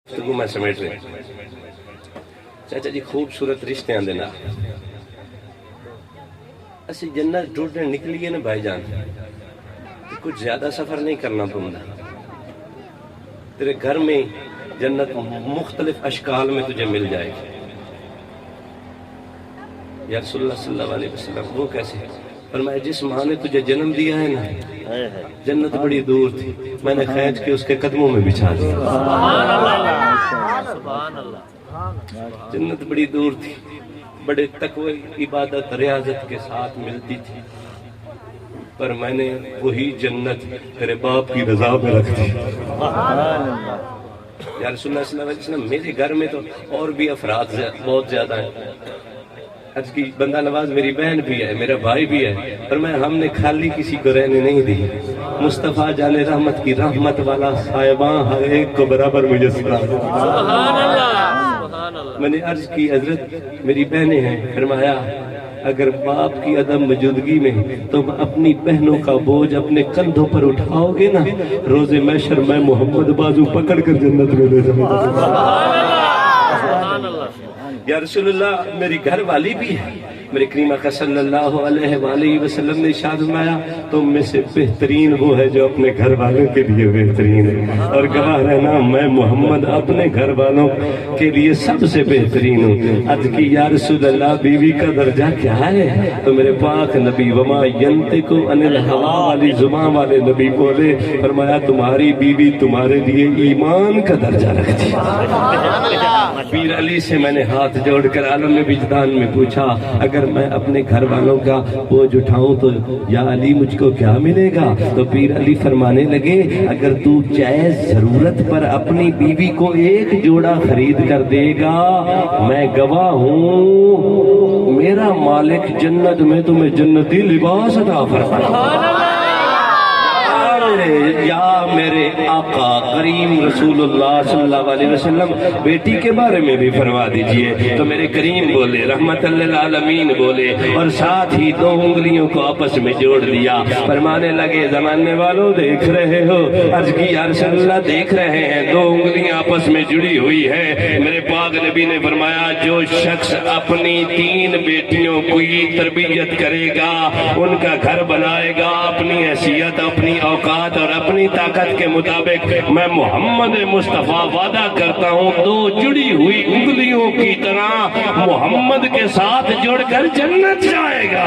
گفتگو میں سمیٹ رہے چاچا جی خوبصورت رشتے آندے نا اسی جنت ڈھونڈنے نکلی ہے نا بھائی جان کچھ زیادہ سفر نہیں کرنا پڑتا تیرے گھر میں جنت مختلف اشکال میں تجھے مل جائے گی یا رسول اللہ صلی اللہ علیہ وسلم وہ کیسے فرمایا جس ماں نے تجھے جنم دیا ہے نا جنت بڑی دور تھی میں نے کھینچ کے اس کے قدموں میں بچھا دیا جنت بڑی دور تھی بڑے تقوی عبادت ریاضت کے ساتھ ملتی تھی پر میں نے وہی جنت تیرے باپ کی رضا میں رکھ دی یا رسول اللہ صلی اللہ علیہ وسلم میرے گھر میں تو اور بھی افراد بہت زیادہ ہیں عرض کی بندہ نواز میری بہن بھی ہے میرا بھائی بھی ہے پر میں ہم نے خالی کسی کو رہنے نہیں دی مصطفیٰ جان رحمت کی رحمت والا صاحباں ہر ایک کو برابر مجھے سبحان اللہ میں نے عرض کی حضرت میری بہنیں ہیں فرمایا اگر باپ کی عدم موجودگی میں تم اپنی بہنوں کا بوجھ اپنے کندھوں پر اٹھاؤ گے نا روز محشر میں محمد بازو پکڑ کر جنت میں لے جاؤں یا رسول اللہ میری گھر والی بھی ہے میرے کریم آقا صلی اللہ علیہ وآلہ وسلم نے ارشاد فرمایا تم میں سے بہترین وہ ہے جو اپنے گھر والوں کے لیے بہترین ہے اور گواہ رہنا میں محمد اپنے گھر والوں کے لیے سب سے بہترین ہوں عرض کی یا رسول اللہ بیوی کا درجہ کیا ہے تو میرے پاک نبی وما ینطق عن الہوا والی زبان والے نبی بولے فرمایا تمہاری بیوی تمہارے لیے ایمان کا درجہ رکھتی پیر علی سے میں نے ہاتھ جوڑ کر عالم وجدان میں پوچھا اگر میں اپنے گھر والوں کا بوجھ اٹھاؤں تو یا علی مجھ کو کیا ملے گا تو پیر علی فرمانے لگے اگر تو جائز ضرورت پر اپنی بیوی کو ایک جوڑا خرید کر دے گا میں گواہ ہوں میرا مالک جنت میں تمہیں جنتی لباس عطا فرمائے یا میرے آقا کریم رسول اللہ صلی اللہ علیہ وسلم بیٹی کے بارے میں بھی فرما دیجئے تو میرے کریم بولے رحمت للعالمین بولے اور ساتھ ہی دو انگلیوں کو آپس میں جوڑ دیا فرمانے لگے زمانے والوں دیکھ رہے ہو عرض کی یا رسول اللہ دیکھ رہے ہیں دو انگلیاں آپس میں جڑی ہوئی ہے میرے پاک نبی نے فرمایا جو شخص اپنی 3 بیٹیوں کی تربیت کرے گا ان کا گھر بنائے گا اپنی حیثیت اپنی اوقات اور اپنی طاقت کے مطابق میں محمد مصطفیٰ وعدہ کرتا ہوں 2 جڑی ہوئی انگلیوں کی طرح محمد کے ساتھ جڑ کر جنت جائے گا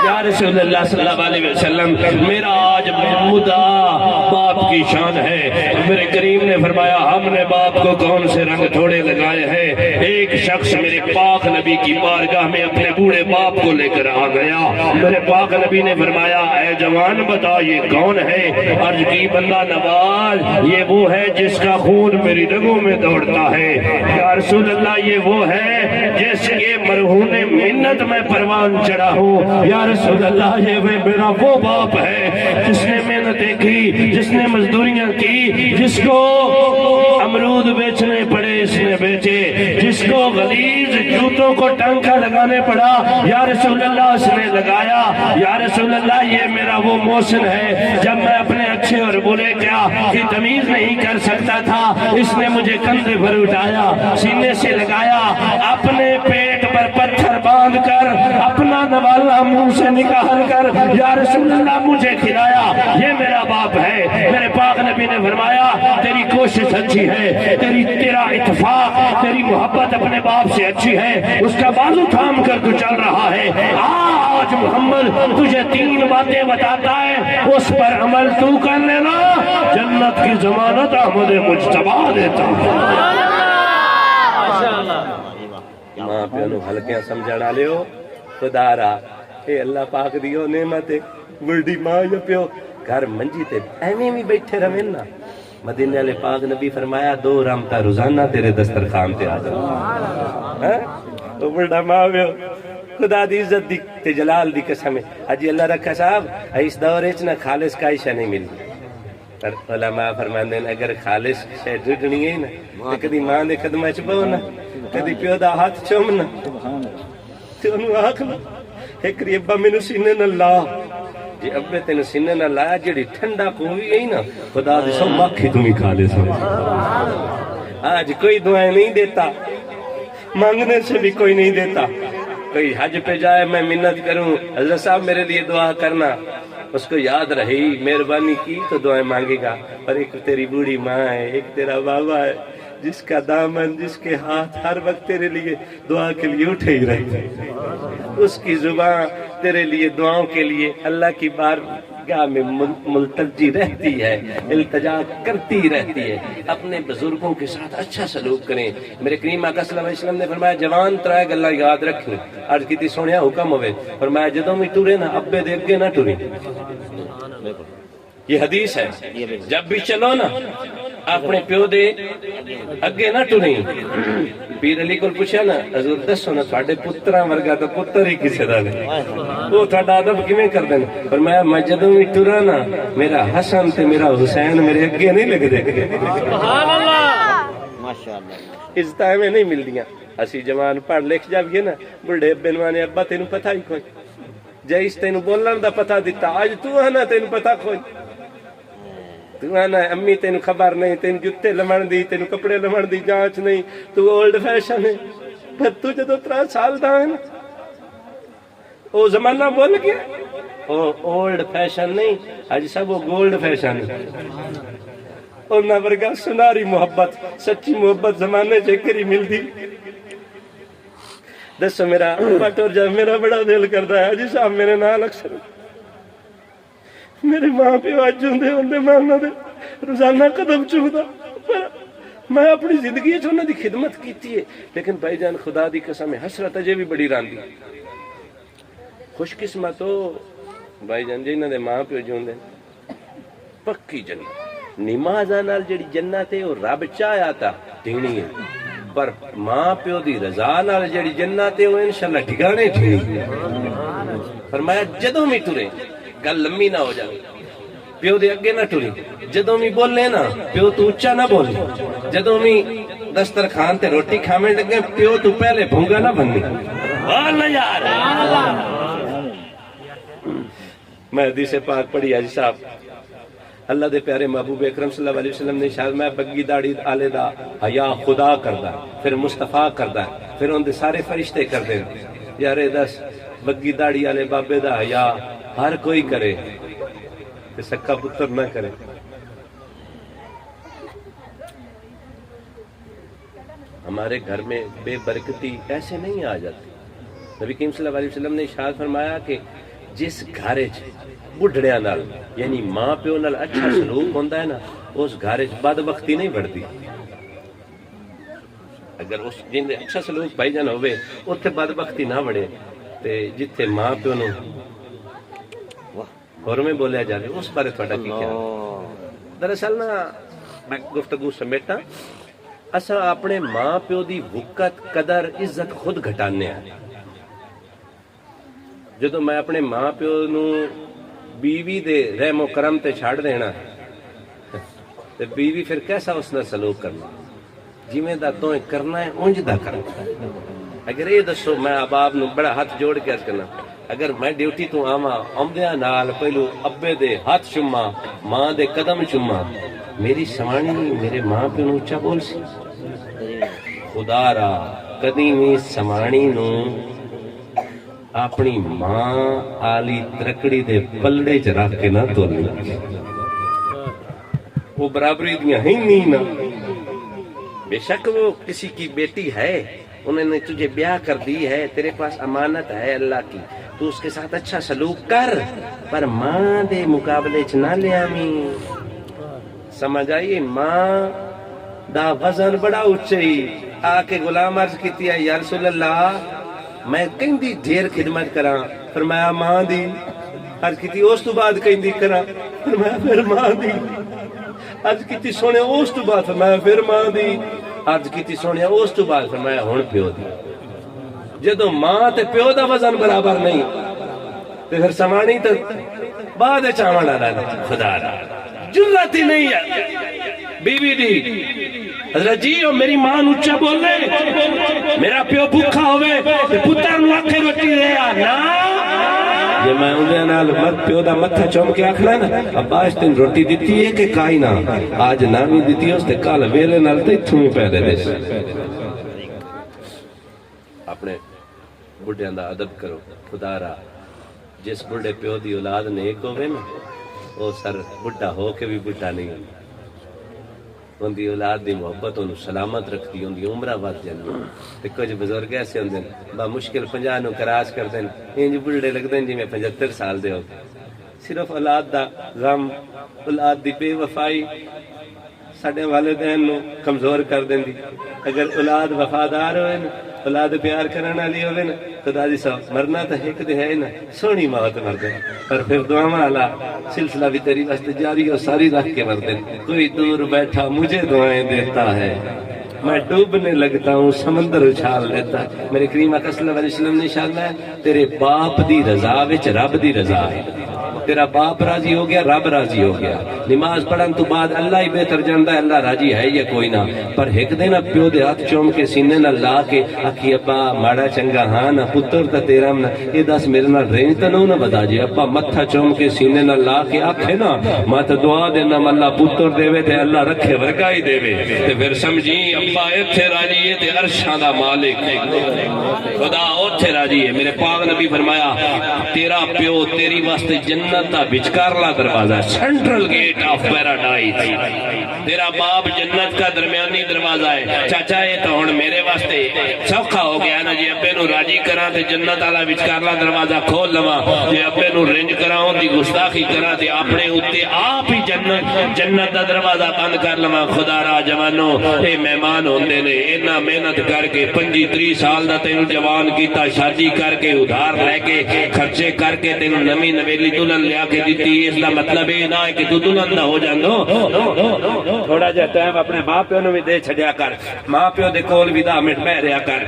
یا رسول اللہ صلی اللہ علیہ وسلم میرا آج مدعا باپ کی شان ہے میرے کریم نے فرمایا ہم نے باپ کو کون سے رنگ تھوڑے لگائے ہیں ایک شخص میرے پاک نبی کی بارگاہ میں اپنے بوڑھے باپ کو لے کر آ گیا میرے پاک نبی نے فرمایا اے جوان بتا یہ کون ہے عرض کی بندہ نواز یہ وہ ہے جس کا خون میری رگوں میں دوڑتا ہے یا رسول اللہ یہ وہ ہے جس کے مرہون منت میں پروان چڑھا ہوں یا رسول اللہ یہ میرا وہ باپ ہے جس نے محنتیں کی جس نے مزدوریاں کی جس کو امرود بیچنے پڑے اس نے بیچے جس کو غلیظ جوتوں کو ٹانکا لگانے پڑا یا رسول اللہ اس نے لگایا یا رسول اللہ یہ میرا وہ محسن ہے جب میں اپنے اچھے اور برے کیا کی تمیز نہیں کر سکتا تھا اس نے مجھے کندھے پر اٹھایا سینے سے لگایا اپنے پیٹ پر پتھر باندھ کر اپنا نوالا منہ سے نکال کر یا رسول اللہ مجھے کھلایا یہ میرا باپ ہے میرے پاک نبی نے فرمایا تیری کوشش اچھی ہے تیرا اتفاق تیری محبت اپنے باپ سے اچھی ہے اس کا بازو تھام کر تو چل رہا ہے آج محمد تجھے 3 باتیں بتاتا ہے اس پر عمل تو کر لینا جنت کی ضمانت احمد مجتبیٰ دیتا ہے ماں پیانو ہلکیاں سمجھا ڈالے ہو خدا را اے اللہ پاک دیو نعمت بڑی ماں یا پیو گھر منجی تے ایویں بھی بیٹھے رہے نا مدینے والے پاک نبی فرمایا 2 رحمتاں روزانہ تیرے دسترخوان تے آ جاؤ تو بڑا ماں پیو خدا دی عزت دی تے جلال دی قسم ہے حجی اللہ رکھا صاحب اس دور وچ نہ خالص کا عشاء نہیں ملتی پر علماء فرماندے ہیں اگر خالص شے ڈھڈنی ہے نا تے کدی ماں دے قدماں چ پاؤ نا کدی پیو دا ہاتھ چومنا تے انہوں آکھنا ایک ریبا مینوں سینے نہ لا جی ابے تین سینے نہ لایا جڑی ٹھنڈا کوئی ہے نا خدا دی سو مکھی تمہیں کھا لے سو آج کوئی دعائیں نہیں دیتا مانگنے سے بھی کوئی نہیں دیتا کوئی حج پہ جائے میں منت کروں حضرت صاحب میرے لیے دعا کرنا اس کو یاد رہی مہربانی کی تو دعائیں مانگے گا پر ایک تیری بوڑھی ماں ہے ایک تیرا بابا ہے جس کا دامن جس کے ہاتھ ہر وقت تیرے لیے دعا کے لیے اٹھے ہی رہتے اس کی زبان تیرے لیے دعاؤں کے لیے اللہ کی بارگاہ میں ملتجی رہتی ہے التجا کرتی رہتی ہے اپنے بزرگوں کے ساتھ اچھا سلوک کریں میرے کریم آقا صلی اللہ علیہ وسلم نے فرمایا جوان ترائے گلہ یاد رکھیں عرض کی تھی سونیا حکم ہوئے فرمایا جدوں میں ٹورے نا ابے دے اگے نہ ٹوریں یہ حدیث ہے جب بھی چلو نا اپنے پیو دے اگے نہ ٹریں پیر علی کو پوچھا نا حضور دسو نا تھوڑے پتراں ورگا تو پتر ہی کسے دا نہیں وہ تھوڑا ادب کیویں کر دین فرمایا میں جدوں بھی ٹرا نا میرا حسن تے میرا حسین میرے اگے نہیں لگ دے سبحان اللہ ماشاءاللہ عزت میں نہیں ملدیاں اسی جوان پڑھ لکھ جاویے نا بڑھے ابے نوانے ابا تینوں پتہ ہی کوئی جیس تینوں بولن دا پتہ دیتا آج تو آنا تینوں پتہ کوئی تو آنا امی تینوں خبر نہیں تینوں جتے لمن دی تینوں کپڑے لمن دی جانچ نہیں تو اولڈ فیشن ہے پر تو جدو 3 سال دا ہے نا وہ زمانہ بول گیا وہ اولڈ فیشن نہیں آج سب وہ گولڈ فیشن ہے اور نہ ورگا سناری محبت سچی محبت زمانے چکری مل دی دسو میرا پٹور جب میرا بڑا دل کرتا ہے جی صاحب میرے نال اکثر میرے ماں پیو اج ہوندے میں انہاں دے روزانہ قدم چومدا میں اپنی زندگی وچ انہاں دی خدمت کیتی ہے لیکن بھائی جان خدا دی قسم حسرت اجے بھی بڑی راندی خوش قسمت ہو بھائی جان جنہاں دے ماں پیو جوندے پکی جنت نمازاں نال جڑی جنت ہے او رب چاہیا تا دینی ہے پر ماں پیو دی رضا نال جڑی جنت ہے او انشاءاللہ ٹھکانے ٹھیک فرمایا جدوں بھی ٹرے گل لمبی نہ ہو جائے پیو دے اگے نہ ٹری جدوں بھی بولے نا پیو تو اچھا نہ بولے جدوں بھی دسترخوان تے روٹی کھاویں لگے پیو تو پہلے بھونگا نہ بننی اللہ یار میں حدیث پاک پڑھی حاجی صاحب اللہ دے پیارے محبوب اکرم صلی اللہ علیہ وسلم نے شاید میں بگی داڑھی آلے دا حیا خدا کردا پھر مصطفیٰ کردا پھر ان دے سارے فرشتے کر دے یارے دس بگی داڑھی آلے بابے دا حیا ہر کوئی کرے کہ سکا پتر نہ کرے ہمارے گھر میں بے برکتی ایسے نہیں آ جاتی نبی کریم صلی اللہ علیہ وسلم نے ارشاد فرمایا کہ جس گھر بڑھڑیاں نال یعنی ماں پیو نال اچھا سلوک ہوندا ہے نا اس گھر بدبختی نہیں بڑھتی اگر اس جن اچھا سلوک بھائی جان ہوئے اتنے بدبختی نہ بڑھے تے جتھے ماں پیو نو اور میں بولیا جائے اس بارے تھوڑا کی کیا دراصل نا میں گفتگو سمیٹا اسا اپنے ماں پیو دی وقت قدر عزت خود گھٹانے ہیں جدو میں اپنے ماں پیو نو بیوی دے رحم و کرم تے چھاڑ دینا تے بیوی پھر کیسا اس نے سلوک کرنا جی میں دا تو کرنا ہے اونج دا کرنا اگر یہ دسو میں اباب نو بڑا ہاتھ جوڑ کے عرض کرنا اگر میں ڈیوٹی تو آواں آمدیاں نال پہلو ابے دے ہاتھ چوما ماں دے قدم چوما میری سوانی میرے ماں پہ نو اچھا بول سی خدا را کدی بھی سوانی نو اپنی ماں آلی ترکڑی دے پلڑے چ رکھ کے نہ تولنی وہ برابری دیاں ہی نہیں نا بے شک وہ کسی کی بیٹی ہے انہوں نے تجھے بیاہ کر دی ہے تیرے پاس امانت ہے اللہ کی تو اس کے ساتھ اچھا سلوک کر پر ماں دے مقابلے چ نہ لے آمی سمجھ آئیے ماں دا وزن بڑا اچھائی آ کے غلام عرض کیتی ہے یا رسول اللہ میں کہیں دی ڈھیر خدمت کراں فرمایا ماں دی عرض کیتی اس تو بعد کہیں دی کراں فرمایا پھر ماں دی عرض کیتی سونے اس تو بعد فرمایا پھر ماں دی عرض کیتی سونے اس تو بعد فرمایا ہن پیو دی جدو ماں تے پیو دا وزن برابر نہیں تے پھر سمانی تے بعد چاون والا خدا دا جرت ہی نہیں ہے بیوی دی حضرت جی او میری ماں نو اچھا بولے میرا پیو بھوکا ہوئے تے پتر نو آکھے روٹی دے نا جے میں اندے نال مت پیو دا متھا چوم کے آکھنا نا ابا اس تین روٹی دیتی ہے کہ کائی نہ آج نہ بھی دیتی ہے اس تے کال ویلے نال تے اتھوں ہی پیدے دے اپنے بڑھیاں دا ادب کرو خدا را جس بڑھے پیو دی اولاد نیک ہوئے نا وہ سر بڑھا ہو کے بھی بڑھا نہیں ہوتا ان دی اولاد دی محبت انہوں سلامت رکھتی ان دی عمرہ بات جانا تے کچھ بزرگ ایسے ہوں دیں با مشکل 50 نو کراج کر دیں انج بڑھے لگ دیں جی میں 75 سال دے ہو صرف اولاد دا غم اولاد دی بے وفائی ساڑھے والدین نو کمزور کر دیں دی اگر اولاد وفادار ہوئے نا اولاد پیار کرنا لی ہوئے نا خدا دی صاحب مرنا تو ایک دے ہے نا سونی موت مر دیں پر پھر دعا مالا سلسلہ بھی تیری واسطے جاری ہو ساری رکھ کے مر دیں کوئی دور بیٹھا مجھے دعائیں دیتا ہے میں ڈوبنے لگتا ہوں سمندر اچھال لیتا ہے میرے کریم آقا صلی اللہ علیہ وسلم نے اشارہ ہے تیرے باپ دی رضا وچ رب دی رضا ہے تیرا باپ راضی ہو گیا رب راضی ہو گیا نماز پڑھن تو بعد اللہ ہی بہتر جاندا ہے اللہ راضی ہے یا کوئی نہ پر ایک دن پیو دے ہاتھ چوم کے سینے نہ لا کے آکھی ابا ماڑا چنگا ہاں نہ پتر تے تیرا نہ یہ دس میرے نال رینج تے نہ بتا جی ابا متھا چوم کے سینے نہ لا کے آکھے نا میں تے دعا دینا اللہ پتر دے تے اللہ رکھے ورگا ہی دے تے پھر سمجھی ابا ایتھے راضی ہے تے عرشاں دا مالک خدا اوتھے راضی ہے میرے پاک نبی فرمایا تیرا پیو تیری واسطے جنت دا بچکارلا دروازہ سینٹرل گیٹ آف پیراڈائز تیرا باپ جنت کا درمیانی دروازہ ہے چاچا یہ تو ہن میرے واسطے سوکھا ہو گیا نا جی ابے نو راضی کراں تے جنت والا بچکارلا دروازہ کھول لواں جے ابے نو رنج کراں دی گستاخی کراں تے اپنے اوتے آپ ہی جنت دا دروازہ بند کر لواں خدا را جوانو اے مہمان ہوندے نے اینا محنت کر کے 25-30 سال دا تینوں جوان کیتا شادی کر کے ادھار لے کے خرچے کر کے تینوں نمی نویلی دلہن لیا کے دیتی اس کا مطلب یہ نہ ہے کہ تو دلہن نہ ہو جاندو تھوڑا جا ٹائم اپنے ماں پیو نو بھی دے چھڈیا کر ماں پیو دے کول بھی 10 منٹ بیٹھ رہیا کر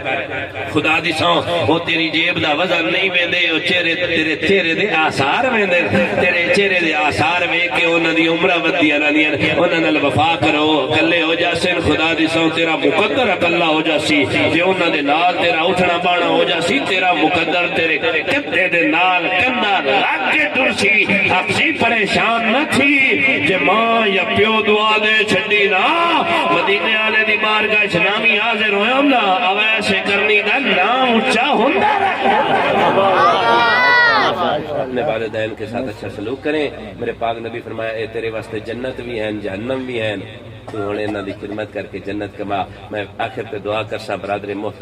خدا دی سو وہ تیری جیب دا وزن نہیں ویندے او چہرے تیرے چہرے دے آثار ویندے تیرے چہرے دے آثار ویکھ کے انہاں دی عمرہ ودیاں رہندیاں انہاں نال وفا کرو کلے ہو جاسن خدا دی سو تیرا مقدر اکلا ہو جاسی جے انہاں دے نال تیرا اٹھنا بانا ہو جاسی تیرا مقدر تیرے کتے دے نال کندا لگ کے ٹرسی اپسی پریشان نہ تھی جے ماں یا پیو دعا دے چھڈی نا مدینے والے دی بارگاہ وچ نامی حاضر ہویا نا اویسے کرنی دا نام اونچا ہوندا اپنے والدین کے ساتھ اچھا سلوک کریں میرے پاک نبی فرمایا اے تیرے واسطے جنت بھی ہیں جہنم بھی ہیں تو ہن انہاں دی خدمت کر کے جنت کما میں آخر تے دعا کرسا برادر محترم